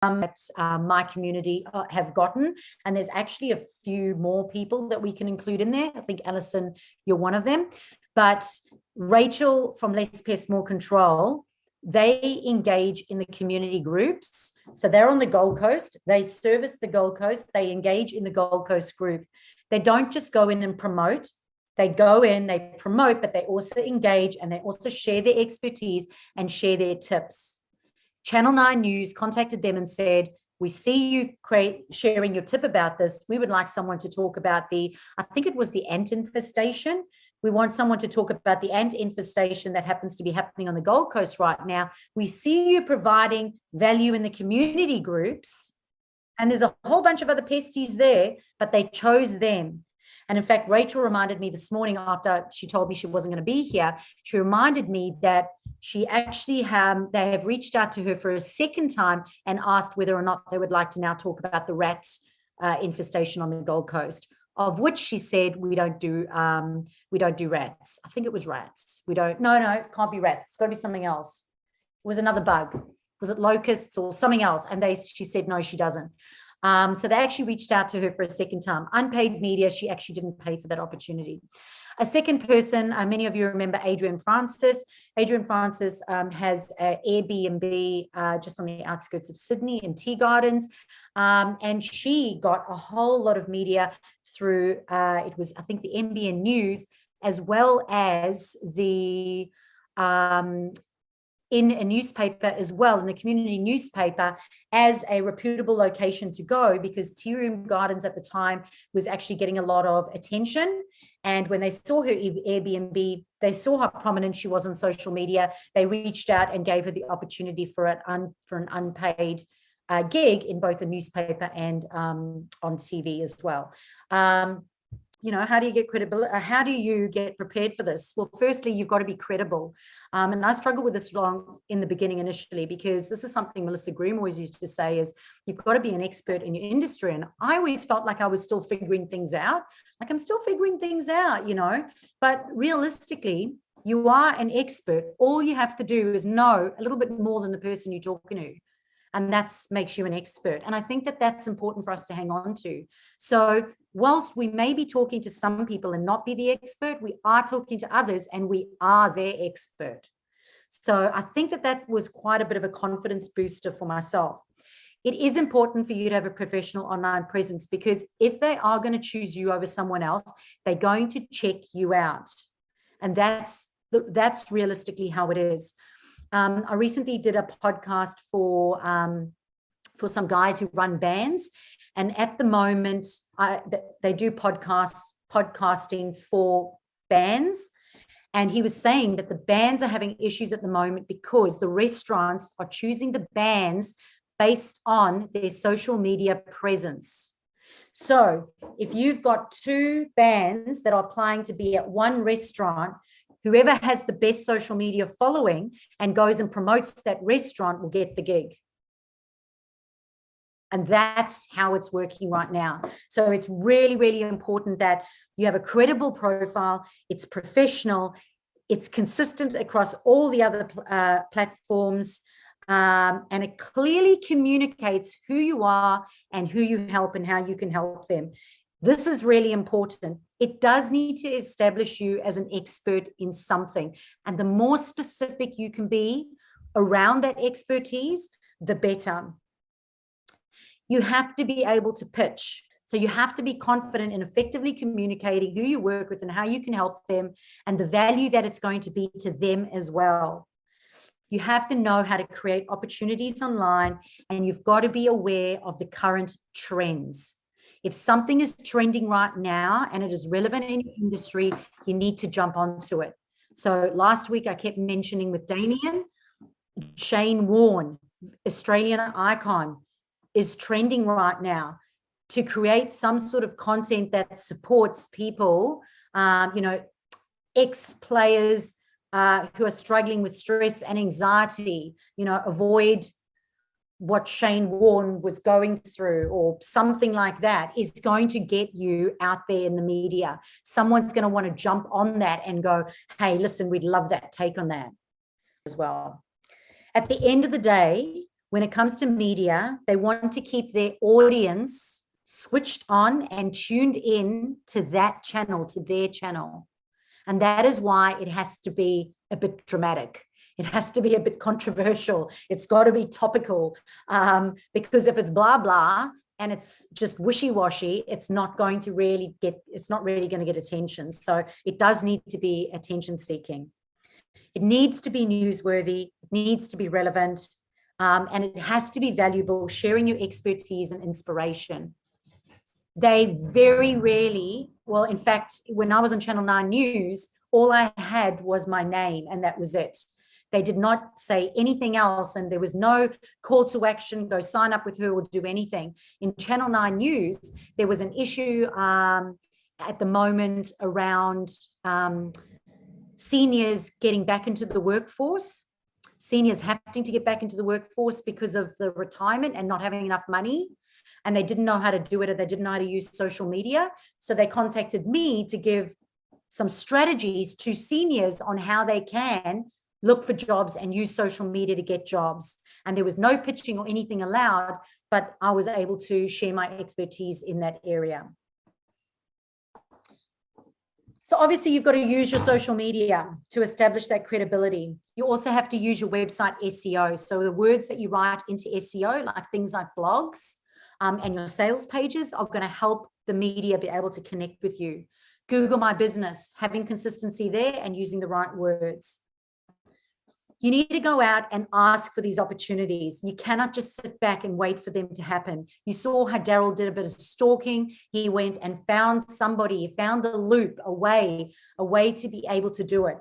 that my community have gotten. And there's actually a few more people that we can include in there. I think, Alison, you're one of them. But Rachel from Less Pest, More Control, they engage in the community groups. So they're on the Gold Coast. They service the Gold Coast. They engage in the Gold Coast group. They don't just go in and promote. They go in, they promote, but they also engage and they also share their expertise and share their tips. Channel 9 News contacted them and said, we see you sharing your tip about this. We would like someone to talk about I think it was the ant infestation. We want someone to talk about the ant infestation that happens to be happening on the Gold Coast right now. We see you providing value in the community groups, and there's a whole bunch of other pesties there, but they chose them. And in fact, Rachel reminded me this morning after she told me she wasn't going to be here, she reminded me that she actually they have reached out to her for a second time and asked whether or not they would like to now talk about the rat infestation on the Gold Coast, of which she said, we don't do rats. I think it was rats. No, it can't be rats. It's got to be something else. It was another bug. Was it locusts or something else? And she said, no, she doesn't. So they actually reached out to her for a second time. Unpaid media, she actually didn't pay for that opportunity. A second person, many of you remember Adrian Francis. Adrian Francis has an Airbnb just on the outskirts of Sydney in Tea Gardens. And she got a whole lot of media through, it was, I think, the NBN News, as well as the in a newspaper as well, in a community newspaper, as a reputable location to go, because Tea Room Gardens at the time was actually getting a lot of attention. And when they saw her Airbnb, they saw how prominent she was on social media. They reached out and gave her the opportunity for an unpaid gig in both a newspaper and on TV as well. How do you get credibility? How do you get prepared for this? Well, firstly, you've got to be credible. And I struggled with this in the beginning initially, because this is something Melissa Groom always used to say is you've got to be an expert in your industry. And I always felt like I was still figuring things out. Like I'm still figuring things out, but realistically, you are an expert. All you have to do is know a little bit more than the person you're talking to. And that makes you an expert. And I think that that's important for us to hang on to. So whilst we may be talking to some people and not be the expert, we are talking to others and we are their expert. So I think that was quite a bit of a confidence booster for myself. It is important for you to have a professional online presence, because if they are going to choose you over someone else, they're going to check you out. And that's realistically how it is. I recently did a podcast for some guys who run bands, and at the moment they do podcasting for bands. And he was saying that the bands are having issues at the moment because the restaurants are choosing the bands based on their social media presence. So if you've got two bands that are applying to be at one restaurant, whoever has the best social media following and goes and promotes that restaurant will get the gig. And that's how it's working right now. So it's really, really important that you have a credible profile. It's professional. It's consistent across all the other platforms. And it clearly communicates who you are and who you help and how you can help them. This is really important. It does need to establish you as an expert in something. And the more specific you can be around that expertise, the better. You have to be able to pitch. So you have to be confident in effectively communicating who you work with and how you can help them and the value that it's going to be to them as well. You have to know how to create opportunities online, and you've got to be aware of the current trends. If something is trending right now and it is relevant in your industry, you need to jump onto it. So last week I kept mentioning with Damien, Shane Warne, Australian icon, is trending right now. To create some sort of content that supports people, ex-players who are struggling with stress and anxiety, avoid what Shane Warne was going through or something like that, is going to get you out there in the media. Someone's going to want to jump on that and go, hey, listen, we'd love that take on that as well. At the end of the day, when it comes to media, they want to keep their audience switched on and tuned in to that channel, to their channel. And that is why it has to be a bit dramatic. It has to be a bit controversial. It's got to be topical, because if it's blah, blah, and it's just wishy-washy, it's not going to really get attention. So it does need to be attention seeking. It needs to be newsworthy, it needs to be relevant, and it has to be valuable, sharing your expertise and inspiration. They very rarely, well, in fact, when I was on Channel 9 News, all I had was my name and that was it. They did not say anything else, and there was no call to action, go sign up with her or do anything. In Channel 9 News, there was an issue at the moment around seniors getting back into the workforce, seniors having to get back into the workforce because of the retirement and not having enough money. And they didn't know how to do it, or they didn't know how to use social media. So they contacted me to give some strategies to seniors on how they can look for jobs and use social media to get jobs. And there was no pitching or anything allowed, but I was able to share my expertise in that area. So obviously you've got to use your social media to establish that credibility. You also have to use your website SEO. So the words that you write into SEO, like things like blogs, and your sales pages, are going to help the media be able to connect with you. Google My Business, having consistency there and using the right words. You need to go out and ask for these opportunities. You cannot just sit back and wait for them to happen. You saw how Daryl did a bit of stalking. He went and found somebody, found a loop, a way to be able to do it.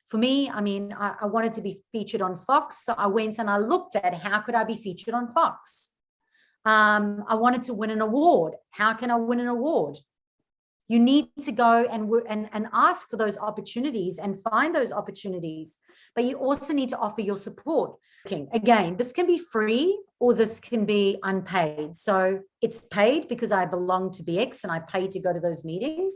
For me, I mean, I wanted to be featured on Fox. So I went and I looked at how could I be featured on Fox. I wanted to win an award. How can I win an award? You need to go and ask for those opportunities and find those opportunities, but you also need to offer your support. Again, this can be free or this can be unpaid. So it's paid because I belong to BX and I pay to go to those meetings.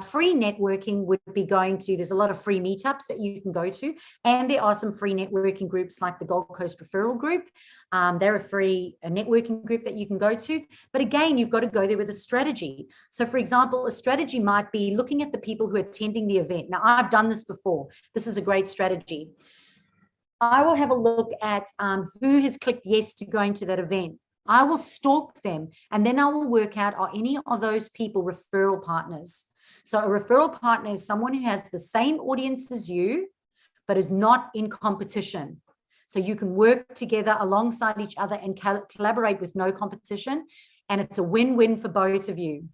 Free networking would be going to, there's a lot of free meetups that you can go to, and there are some free networking groups like the Gold Coast Referral Group. They're a free networking group that you can go to, but again, you've got to go there with a strategy. So for example, a strategy might be looking at the people who are attending the event. Now, I've done this before. This is a great strategy. I will have a look at who has clicked yes to going to that event. I will stalk them, and then I will work out, are any of those people referral partners? So a referral partner is someone who has the same audience as you, but is not in competition. So you can work together alongside each other and collaborate with no competition. And it's a win-win for both of you.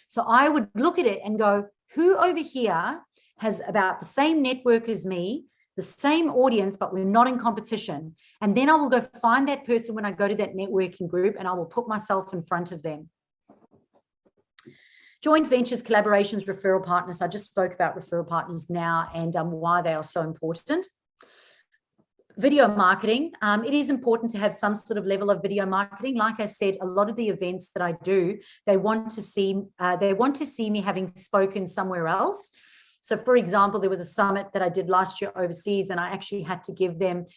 So I would look at it and go, who over here has about the same network as me, the same audience, but we're not in competition. And then I will go find that person when I go to that networking group, and I will put myself in front of them. Joint ventures, collaborations, referral partners. I just spoke about referral partners now and why they are so important. Video marketing. It is important to have some sort of level of video marketing. Like I said, a lot of the events that I do, they want to see me having spoken somewhere else. So for example, there was a summit that I did last year overseas, and I actually had to give them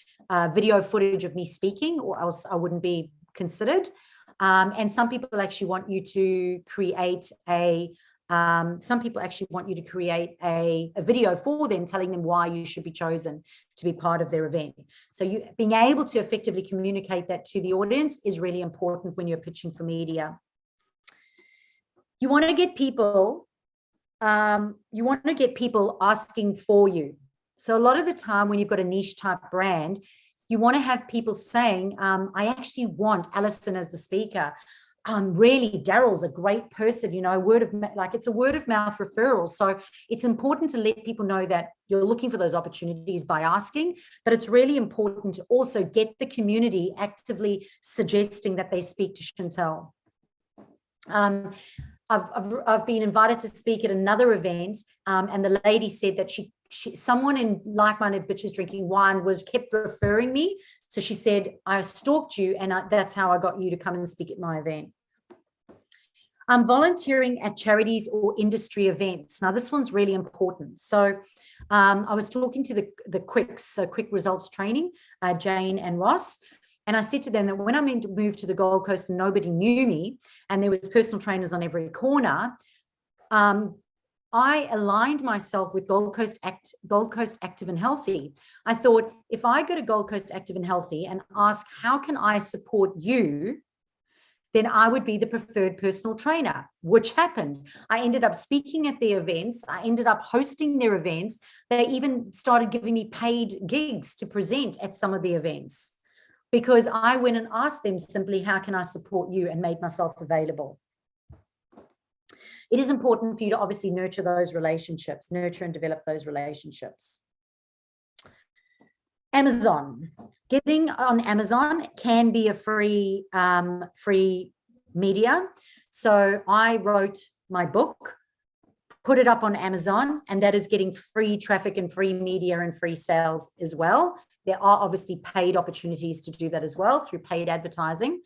video footage of me speaking, or else I wouldn't be considered. And some people actually want you to create a video for them, telling them why you should be chosen to be part of their event. So you being able to effectively communicate that to the audience is really important when you're pitching for media. You want to get people, asking for you. So a lot of the time when you've got a niche type brand, you want to have people saying, I actually want Alison as the speaker. Really, Daryl's a great person, you know, it's a word of mouth referral. So it's important to let people know that you're looking for those opportunities by asking, but it's really important to also get the community actively suggesting that they speak to Chantel. I've been invited to speak at another event, and the lady said that someone in Like-Minded Bitches Drinking Wine kept referring me. So she said, I stalked you, and that's how I got you to come and speak at my event. Volunteering at charities or industry events. Now, this one's really important. So I was talking to the Quicks, so Quick Results Training, Jane and Ross, And I said to them that when I moved to the Gold Coast and nobody knew me and there was personal trainers on every corner, I aligned myself with Gold Coast Active and Healthy. I thought, if I go to Gold Coast Active and Healthy and ask, how can I support you? Then I would be the preferred personal trainer, which happened. I ended up speaking at their events. I ended up hosting their events. They even started giving me paid gigs to present at some of the events because I went and asked them simply, how can I support you, and made myself available. It is important for you to obviously nurture those relationships, nurture and develop those relationships. Amazon. Getting on Amazon can be a free media. So I wrote my book, put it up on Amazon, and that is getting free traffic and free media and free sales as well. There are obviously paid opportunities to do that as well through paid advertising.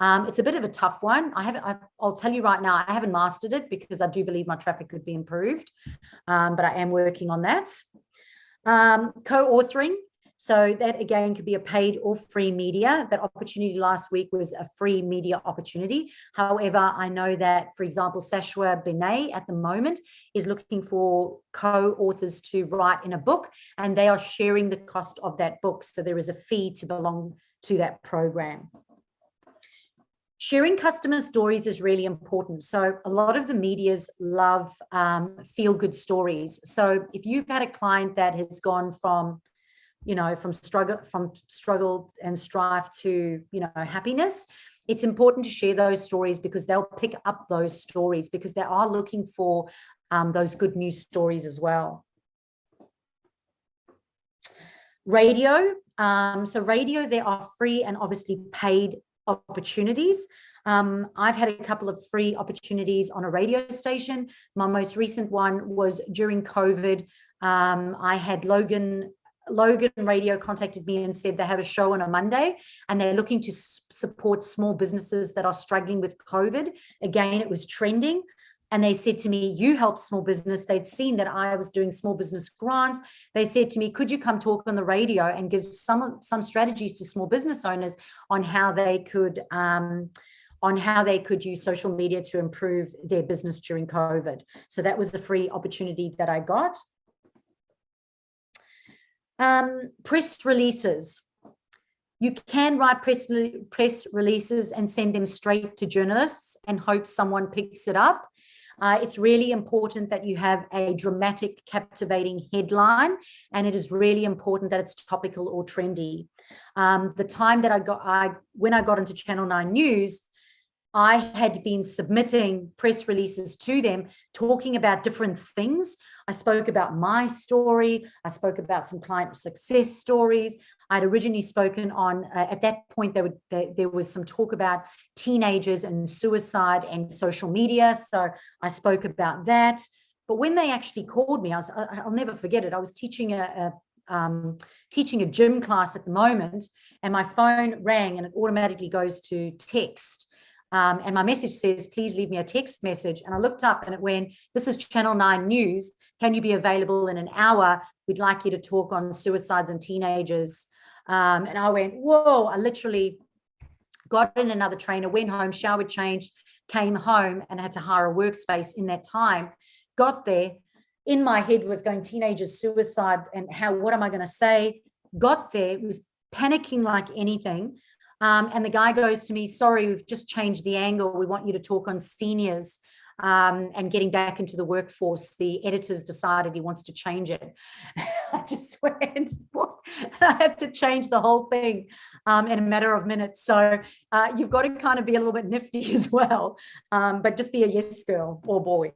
It's a bit of a tough one. I'll tell you right now, I haven't mastered it because I do believe my traffic could be improved, but I am working on that. Co-authoring. So that again could be a paid or free media. That opportunity last week was a free media opportunity. However, I know that, for example, Sashwa Benet at the moment is looking for co-authors to write in a book, and they are sharing the cost of that book. So there is a fee to belong to that program. Sharing customer stories is really important. So a lot of the medias love feel-good stories. So if you've had a client that has gone from struggle and strife to, happiness, it's important to share those stories because they'll pick up those stories because they are looking for those good news stories as well. Radio. So radio, there are free and obviously paid opportunities. I've had a couple of free opportunities on a radio station. My most recent one was during COVID. I had Logan Radio contacted me and said they have a show on a Monday and they're looking to support small businesses that are struggling with COVID. Again, it was trending. And they said to me, you help small business. They'd seen that I was doing small business grants. They said to me, could you come talk on the radio and give some strategies to small business owners on how they could use social media to improve their business during COVID. So that was the free opportunity that I got. Press releases. You can write press releases and send them straight to journalists and hope someone picks it up. It's really important that you have a dramatic, captivating headline, and it is really important that it's topical or trendy. The time that when I got into Channel 9 News, I had been submitting press releases to them talking about different things. I spoke about my story. I spoke about some client success stories. I'd originally spoken on, at that point, there was some talk about teenagers and suicide and social media. So I spoke about that. But when they actually called me, I'll never forget it. I was teaching a gym class at the moment, and my phone rang and it automatically goes to text. And my message says, please leave me a text message. And I looked up and it went, this is Channel 9 News. Can you be available in an hour? We'd like you to talk on suicides and teenagers. And I went, whoa, I literally got in another trainer, went home, showered, changed, came home and had to hire a workspace in that time. Got there. In my head was going teenagers, suicide, and what am I going to say? Got there, was panicking like anything. And the guy goes to me, sorry, we've just changed the angle. We want you to talk on seniors and getting back into the workforce. The editors decided he wants to change it. I just went, what? I had to change the whole thing in a matter of minutes. So you've got to kind of be a little bit nifty as well, but just be a yes girl or boy.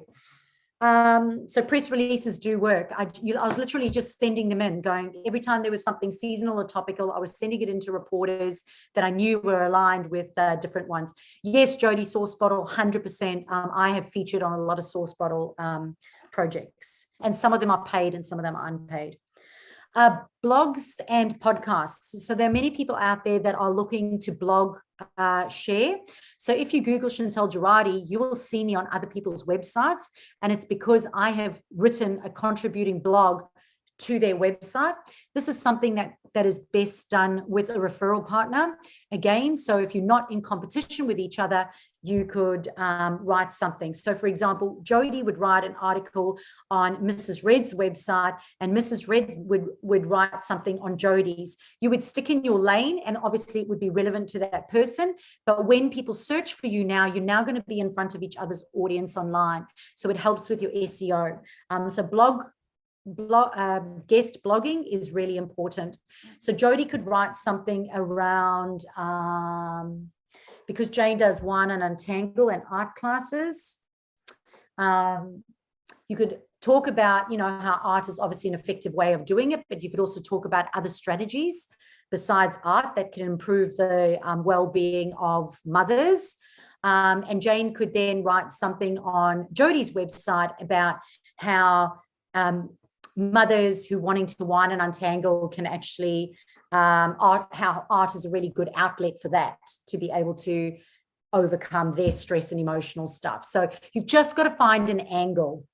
So press releases do work. I was literally just sending them in, going every time there was something seasonal or topical, I was sending it into reporters that I knew were aligned with different ones. Yes, Jody, Source Bottle, 100%. I have featured on a lot of Source Bottle projects, and some of them are paid and some of them are unpaid. Blogs and podcasts. So there are many people out there that are looking to blog share. So if you Google Chantel Girardi, you will see me on other people's websites. And it's because I have written a contributing blog to their website. This is something that is best done with a referral partner. Again, so if you're not in competition with each other, you could write something. So for example, Jody would write an article on Mrs. Red's website, and Mrs. Red would write something on Jody's. You would stick in your lane, and obviously it would be relevant to that person. But when people search for you now, you're now going to be in front of each other's audience online. So it helps with your SEO. So guest blogging is really important. So Jody could write something around, because Jane does wine and untangle and art classes. You could talk about, how art is obviously an effective way of doing it, but you could also talk about other strategies besides art that can improve the well-being of mothers. And Jane could then write something on Jody's website about how mothers who wanting to wine and untangle can actually how art is a really good outlet for that, to be able to overcome their stress and emotional stuff. So you've just got to find an angle.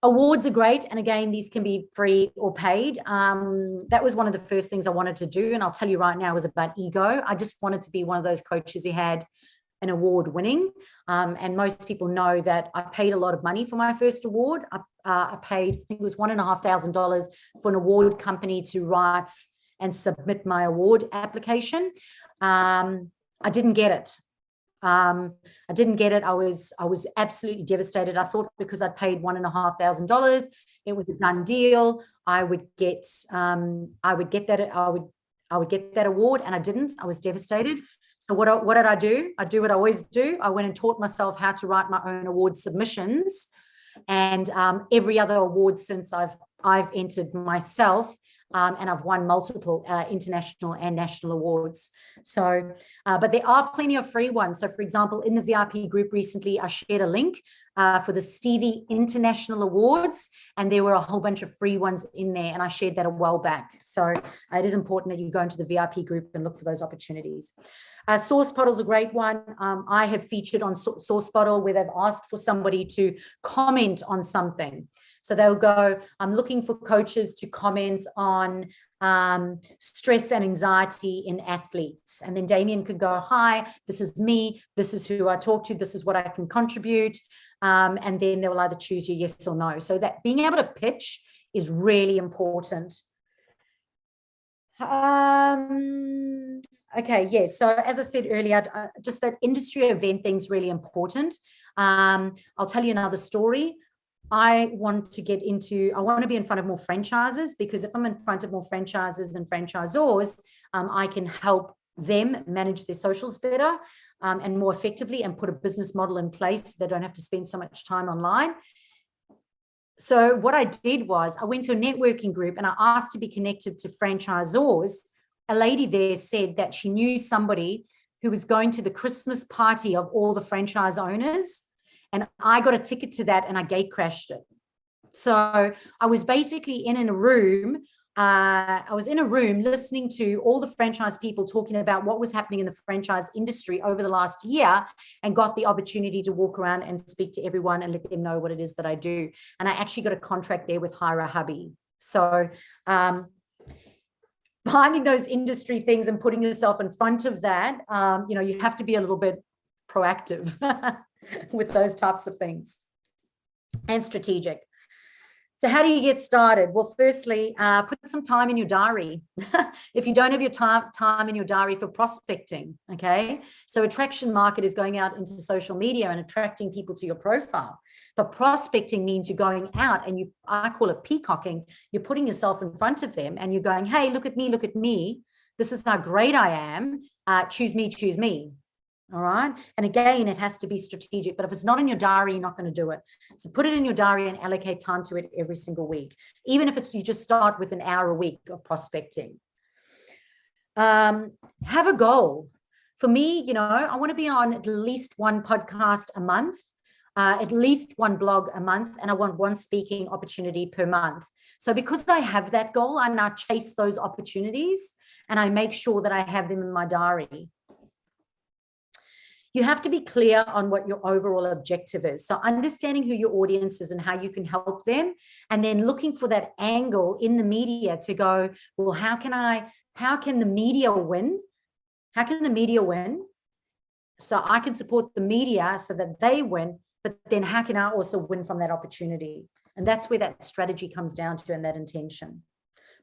Awards are great, and again, these can be free or paid. That was one of the first things I wanted to do, and I'll tell you right now, was about ego. I just wanted to be one of those coaches who had an award winning, and most people know that I paid a lot of money for my first award. I paid, I think it was $1,500 for an award company to write and submit my award application. I didn't get it. I was absolutely devastated. I thought because I'd paid $1,500, it was a done deal. I would get that award, and I didn't. I was devastated. So what did I do? I do what I always do. I went and taught myself how to write my own award submissions, and every other award since I've entered myself, and I've won multiple international and national awards. So, but there are plenty of free ones. So for example, in the VIP group recently, I shared a link for the Stevie International Awards, and there were a whole bunch of free ones in there, and I shared that a while back. So it is important that you go into the VIP group and look for those opportunities. SourceBottle is a great one. I have featured on SourceBottle where they've asked for somebody to comment on something. So they'll go, I'm looking for coaches to comment on stress and anxiety in athletes. And then Damien could go, hi, this is me. This is who I talk to. This is what I can contribute. And then they will either choose you yes or no. So that being able to pitch is really important. Okay, yes. So as I said earlier, just that industry event thing's really important. I'll tell you another story. I want to be in front of more franchises, because if I'm in front of more franchises and franchisors, I can help them manage their socials better and more effectively, and put a business model in place so they don't have to spend so much time online. So what I did was I went to a networking group and I asked to be connected to franchisors. A lady there said that she knew somebody who was going to the Christmas party of all the franchise owners. And I got a ticket to that and I gate crashed it. So I was basically in a room. I was in a room listening to all the franchise people talking about what was happening in the franchise industry over the last year, and got the opportunity to walk around and speak to everyone and let them know what it is that I do. And I actually got a contract there with Hire a Hubby. So finding those industry things and putting yourself in front of that, you have to be a little bit proactive with those types of things, and strategic. So how do you get started? Well, firstly, put some time in your diary. If you don't have your time in your diary for prospecting, okay? So attraction market is going out into social media and attracting people to your profile. But prospecting means you're going out and I call it peacocking. You're putting yourself in front of them and you're going, hey, look at me, look at me. This is how great I am. Choose me, choose me. All right. And again, it has to be strategic, but if it's not in your diary, you're not going to do it. So put it in your diary and allocate time to it every single week, even if you just start with an hour a week of prospecting. Have a goal. For me, I want to be on at least one podcast a month, at least one blog a month, and I want one speaking opportunity per month. So because I have that goal, I now chase those opportunities and I make sure that I have them in my diary. You have to be clear on what your overall objective is. So understanding who your audience is and how you can help them, and then looking for that angle in the media to go, well, how can the media win? How can the media win? So I can support the media so that they win, but then how can I also win from that opportunity? And that's where that strategy comes down to, and that intention.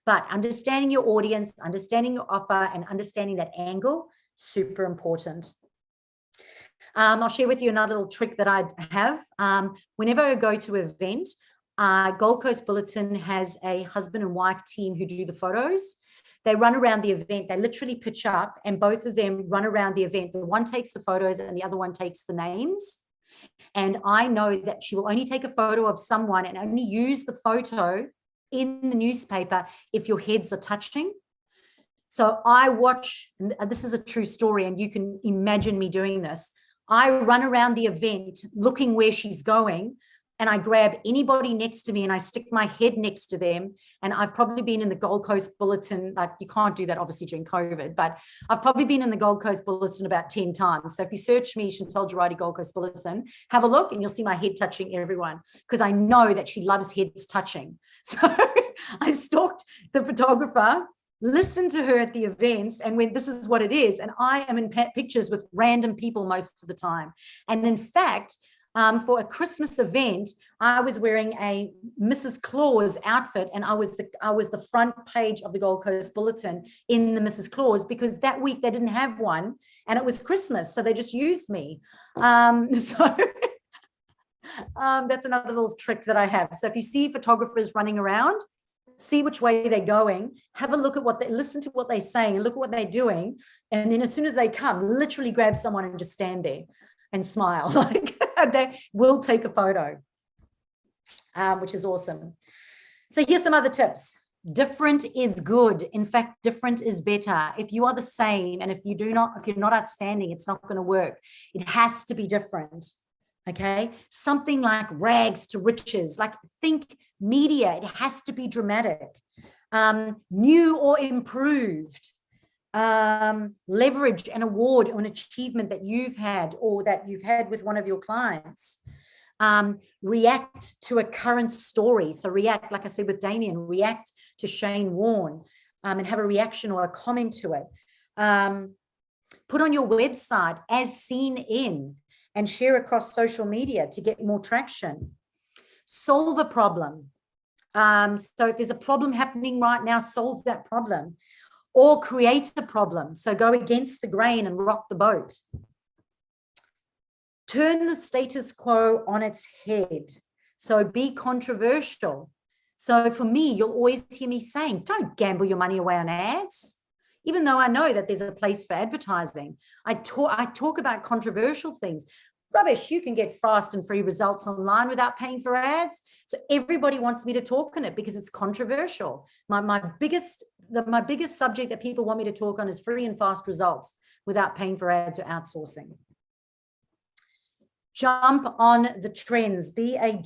But understanding your audience, understanding your offer, and understanding that angle, super important. I'll share with you another little trick that I have. Whenever I go to an event, Gold Coast Bulletin has a husband and wife team who do the photos. They run around the event. They literally pitch up, and both of them run around the event. The one takes the photos and the other one takes the names. And I know that she will only take a photo of someone and only use the photo in the newspaper if your heads are touching. So I watch, and this is a true story, and you can imagine me doing this. I run around the event looking where she's going, and I grab anybody next to me and I stick my head next to them. And I've probably been in the Gold Coast Bulletin, like you can't do that obviously during COVID, but I've probably been in the Gold Coast Bulletin about 10 times. So if you search me, Chantal Girardi Gold Coast Bulletin, have a look and you'll see my head touching everyone, because I know that she loves heads touching. So I stalked the photographer, listen to her at the events, and when this is what it is, and I am in pictures with random people most of the time. And in fact, for a Christmas event, I was wearing a Mrs. Claus outfit, and I was the front page of the Gold Coast Bulletin in the Mrs. Claus, because that week they didn't have one and it was Christmas, so they just used me. That's another little trick that I have. So if you see photographers running around, see which way they're going, have a look at listen to what they're saying, and look at what they're doing. And then as soon as they come, literally grab someone and just stand there and smile. Like they will take a photo, which is awesome. So here's some other tips. Different is good. In fact, different is better. If you are the same, and if you're not outstanding, it's not going to work. It has to be different. Okay. Something like rags to riches, like think media, it has to be dramatic, new or improved, leverage an award or an achievement that you've had or that you've had with one of your clients, react to a current story. So react, like I said with Damien, react to Shane Warne, and have a reaction or a comment to it. Put on your website as seen in, and share across social media to get more traction. Solve a problem. So if there's a problem happening right now, solve that problem, or create a problem. So go against the grain and rock the boat. Turn the status quo on its head. So be controversial. So for me, you'll always hear me saying, don't gamble your money away on ads. Even though I know that there's a place for advertising, I talk about controversial things. Rubbish, you can get fast and free results online without paying for ads. So everybody wants me to talk on it because it's controversial. My biggest subject that people want me to talk on is free and fast results without paying for ads or outsourcing. Jump on the trends. Be a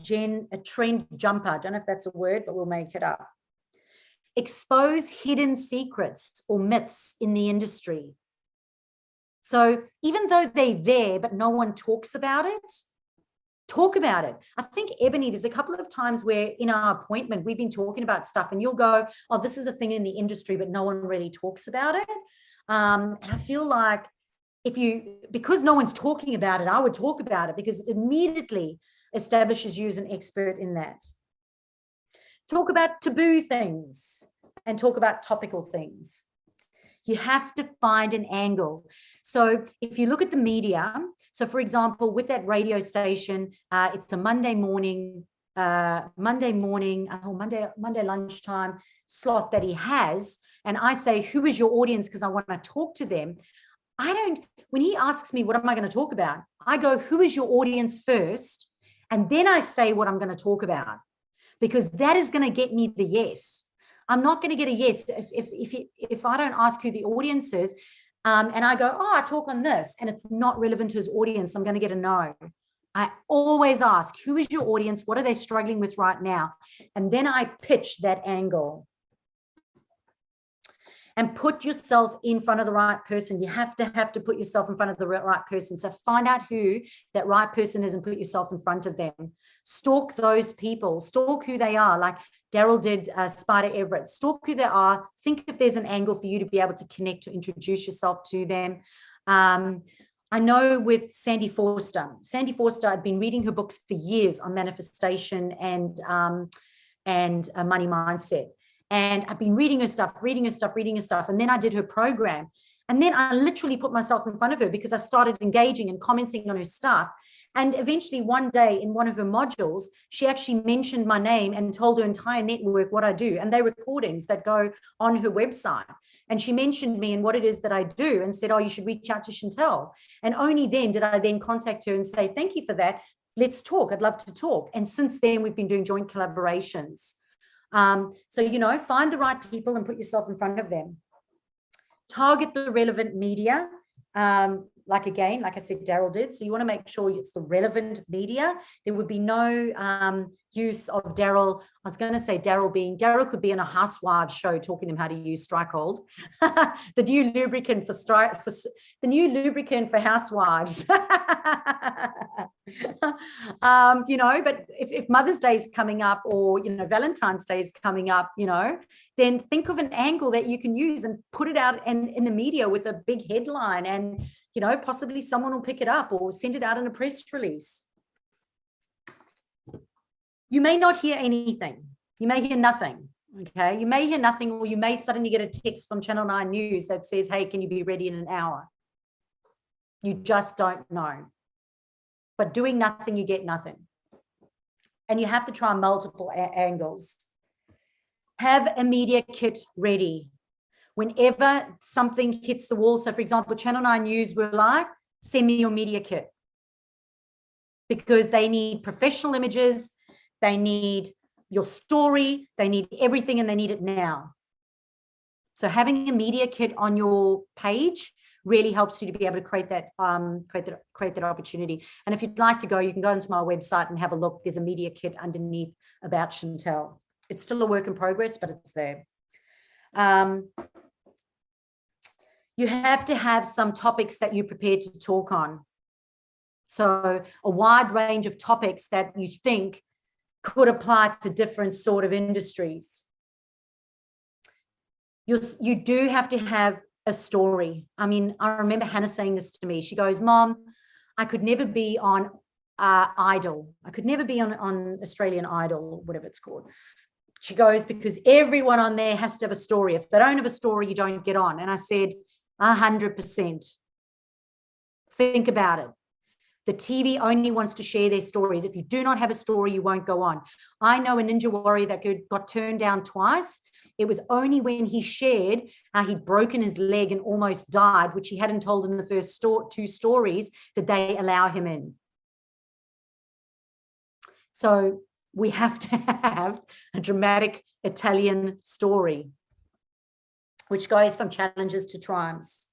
trend jumper. I don't know if that's a word, but we'll make it up. Expose hidden secrets or myths in the industry. So even though they're there, but no one talks about it, talk about it. I think, Ebony, there's a couple of times where in our appointment, we've been talking about stuff and you'll go, oh, this is a thing in the industry, but no one really talks about it. And I feel like because no one's talking about it, I would talk about it because it immediately establishes you as an expert in that. Talk about taboo things and talk about topical things. You have to find an angle. So if you look at the media, so for example, with that radio station, it's a Monday lunchtime slot that he has. And I say, who is your audience? Because I want to talk to them. When he asks me, what am I going to talk about? I go, who is your audience first? And then I say what I'm going to talk about, because that is going to get me the yes. I'm not going to get a yes if I don't ask who the audience is, and I go, oh, I talk on this, and it's not relevant to his audience. I'm going to get a no. I always ask, who is your audience? What are they struggling with right now? And then I pitch that angle. and put yourself in front of the right person. You have to put yourself in front of the right person. So find out who that right person is and put yourself in front of them. Stalk those people, stalk who they are, like Daryl did, Spider Everett. Stalk who they are. Think if there's an angle for you to be able to connect, to introduce yourself to them. I know with Sandy Forster, I'd been reading her books for years on manifestation and money mindset. And I've been reading her stuff. And then I did her program. And then I literally put myself in front of her because I started engaging and commenting on her stuff. And eventually one day in one of her modules, she actually mentioned my name and told her entire network what I do. And they're recordings that go on her website. And she mentioned me and what it is that I do and said, oh, you should reach out to Chantel. And only then did I then contact her and say, thank you for that. Let's talk. I'd love to talk. And since then, we've been doing joint collaborations. So, you know, find the right people and put yourself in front of them. Target the relevant media. Like I said, Daryl did. So you want to make sure it's the relevant media. There would be no use of Daryl. I was going to say Daryl could be on a housewives show talking to him how to use Strikehold, the new lubricant for housewives. You know, but if Mother's Day is coming up, or you know, Valentine's Day is coming up, you know, then think of an angle that you can use and put it out in the media with a big headline, and you know, possibly someone will pick it up or send it out in a press release. You may not hear anything. You may hear nothing. Okay. You may hear nothing, or you may suddenly get a text from Channel 9 News that says, hey, can you be ready in an hour? You just don't know. But doing nothing, you get nothing. And you have to try multiple angles. Have a media kit ready. Whenever something hits the wall, so for example, Channel 9 News were like, send me your media kit, because they need professional images, they need your story, they need everything, and they need it now. So having a media kit on your page really helps you to be able to create that opportunity. And if you'd like to go, you can go into my website and have a look. There's a media kit underneath about Chantel. It's still a work in progress, but it's there. You have to have some topics that you're prepared to talk on. So a wide range of topics that you think could apply to different sort of industries. You do have to have a story. I mean, I remember Hannah saying this to me. She goes, Mom, I could never be on Idol. I could never be on Australian Idol, whatever it's called. She goes, because everyone on there has to have a story. If they don't have a story, you don't get on. And I said, 100%. Think about it. The TV only wants to share their stories. If you do not have a story, you won't go on. I know a Ninja Warrior that got turned down twice. It was only when he shared how he'd broken his leg and almost died, which he hadn't told in the first two stories, did they allow him in. So we have to have a dramatic Italian story, which goes from challenges to triumphs.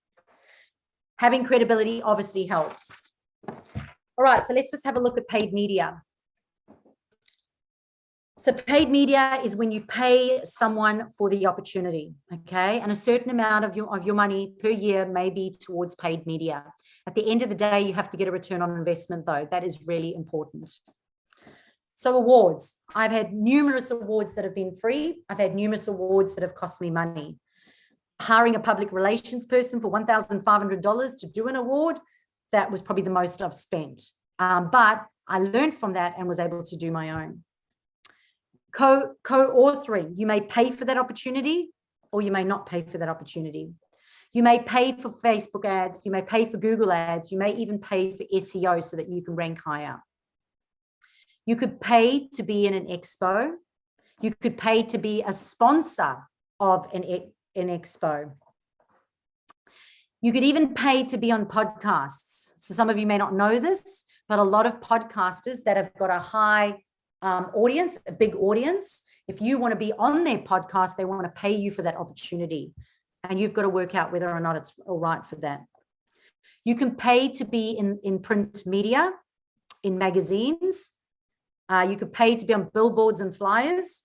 Having credibility obviously helps. All right, so let's just have a look at paid media. So paid media is when you pay someone for the opportunity, okay? And a certain amount of your money per year may be towards paid media. At the end of the day, you have to get a return on investment, though. That is really important. So awards. I've had numerous awards that have been free. I've had numerous awards that have cost me money. Hiring a public relations person for $1,500 to do an award, that was probably the most I've spent. But I learned from that and was able to do my own. Co-authoring. You may pay for that opportunity, or you may not pay for that opportunity. You may pay for Facebook ads. You may pay for Google ads. You may even pay for SEO so that you can rank higher. You could pay to be in an expo. You could pay to be a sponsor of an expo. You could even pay to be on podcasts. So some of you may not know this, but a lot of podcasters that have got a high audience, a big audience, if you want to be on their podcast, they want to pay you for that opportunity. And you've got to work out whether or not it's all right for that. You can pay to be in print media, in magazines. You could pay to be on billboards and flyers.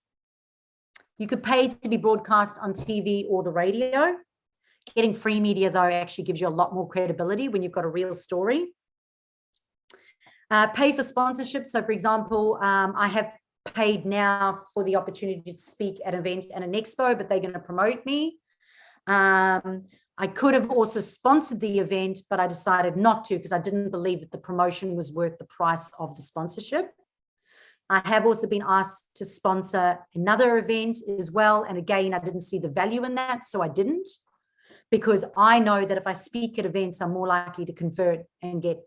You could pay to be broadcast on TV or the radio. Getting free media, though, actually gives you a lot more credibility when you've got a real story. Pay for sponsorship. So, for example, I have paid now for the opportunity to speak at an event and an expo, but they're going to promote me. I could have also sponsored the event, but I decided not to because I didn't believe that the promotion was worth the price of the sponsorship. I have also been asked to sponsor another event as well. And again, I didn't see the value in that, so I didn't, because I know that if I speak at events, I'm more likely to convert and get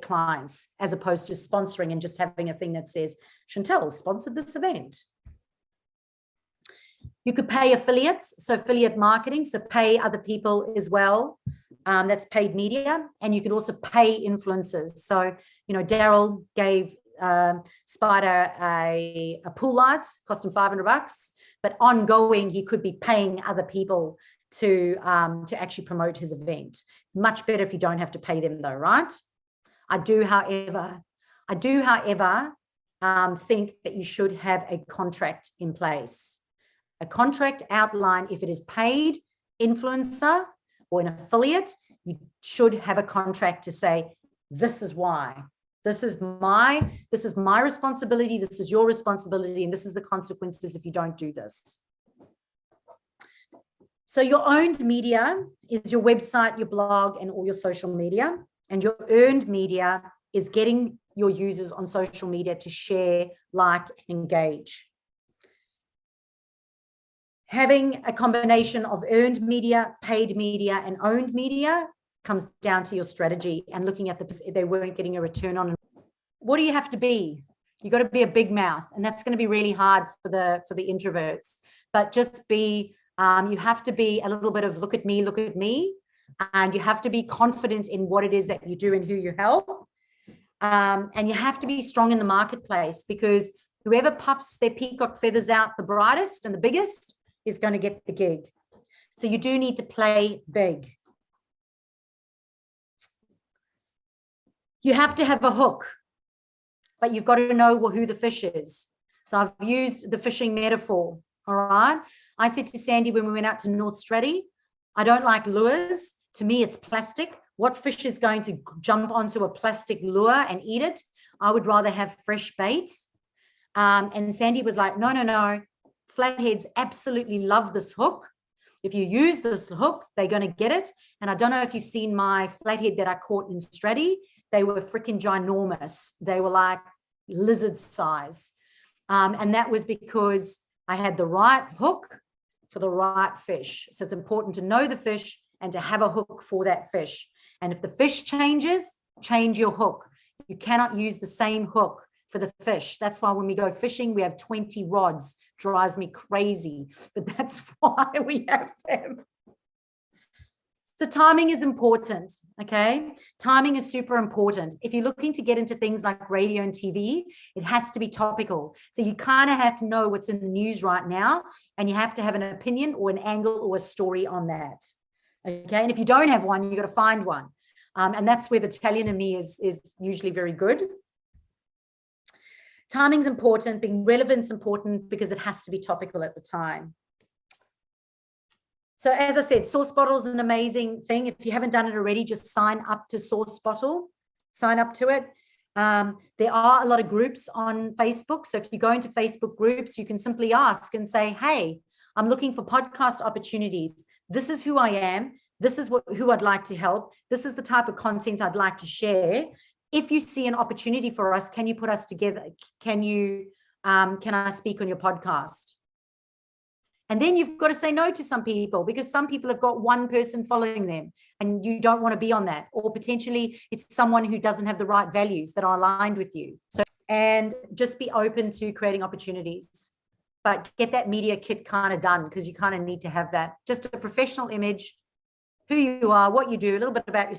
clients, as opposed to sponsoring and just having a thing that says, Chantel sponsored this event. You could pay affiliates, so affiliate marketing, so pay other people as well. That's paid media. And you could also pay influencers. So, you know, Daryl gave Spider a pool light, cost him $500, but ongoing, he could be paying other people to actually promote his event. It's much better if you don't have to pay them though, right? I do, however, think that you should have a contract in place. A contract outline, if it is paid influencer or an affiliate, you should have a contract to say, this is why. This is my responsibility, this is your responsibility, and this is the consequences if you don't do this. So your owned media is your website, your blog, and all your social media. And your earned media is getting your users on social media to share, like, and engage. Having a combination of earned media, paid media, and owned media comes down to your strategy and looking at if they weren't getting a return on. What do you have to be? You got to be a big mouth, and that's going to be really hard for the introverts. But just be, you have to be a little bit of look at me, and you have to be confident in what it is that you do and who you help. And you have to be strong in the marketplace, because whoever puffs their peacock feathers out the brightest and the biggest is going to get the gig. So you do need to play big. You have to have a hook, but you've got to know who the fish is. So I've used the fishing metaphor, all right? I said to Sandy when we went out to North Stratty, I don't like lures. To me, it's plastic. What fish is going to jump onto a plastic lure and eat it? I would rather have fresh bait. And Sandy was like, no. Flatheads absolutely love this hook. If you use this hook, they're going to get it. And I don't know if you've seen my flathead that I caught in Stratty. They were freaking ginormous. They were like lizard size. And that was because I had the right hook for the right fish. So it's important to know the fish and to have a hook for that fish. And if the fish changes, change your hook. You cannot use the same hook for the fish. That's why when we go fishing, we have 20 rods. Drives me crazy, but that's why we have them. So timing is important, okay? Timing is super important. If you're looking to get into things like radio and TV, it has to be topical. So you kind of have to know what's in the news right now, and you have to have an opinion or an angle or a story on that, okay? And if you don't have one, you've got to find one. And that's where the Italian in me is usually very good. Timing's important, being relevant's important, because it has to be topical at the time. So as I said, Source Bottle is an amazing thing. If you haven't done it already, just sign up to Source Bottle, sign up to it. There are a lot of groups on Facebook. So if you go into Facebook groups, you can simply ask and say, hey, I'm looking for podcast opportunities. This is who I am. This is who I'd like to help. This is the type of content I'd like to share. If you see an opportunity for us, can you put us together? Can I speak on your podcast? And then you've got to say no to some people, because some people have got one person following them and you don't want to be on that. Or potentially it's someone who doesn't have the right values that are aligned with you. So, and just be open to creating opportunities, but get that media kit kind of done, because you kind of need to have that. Just a professional image, who you are, what you do, a little bit about your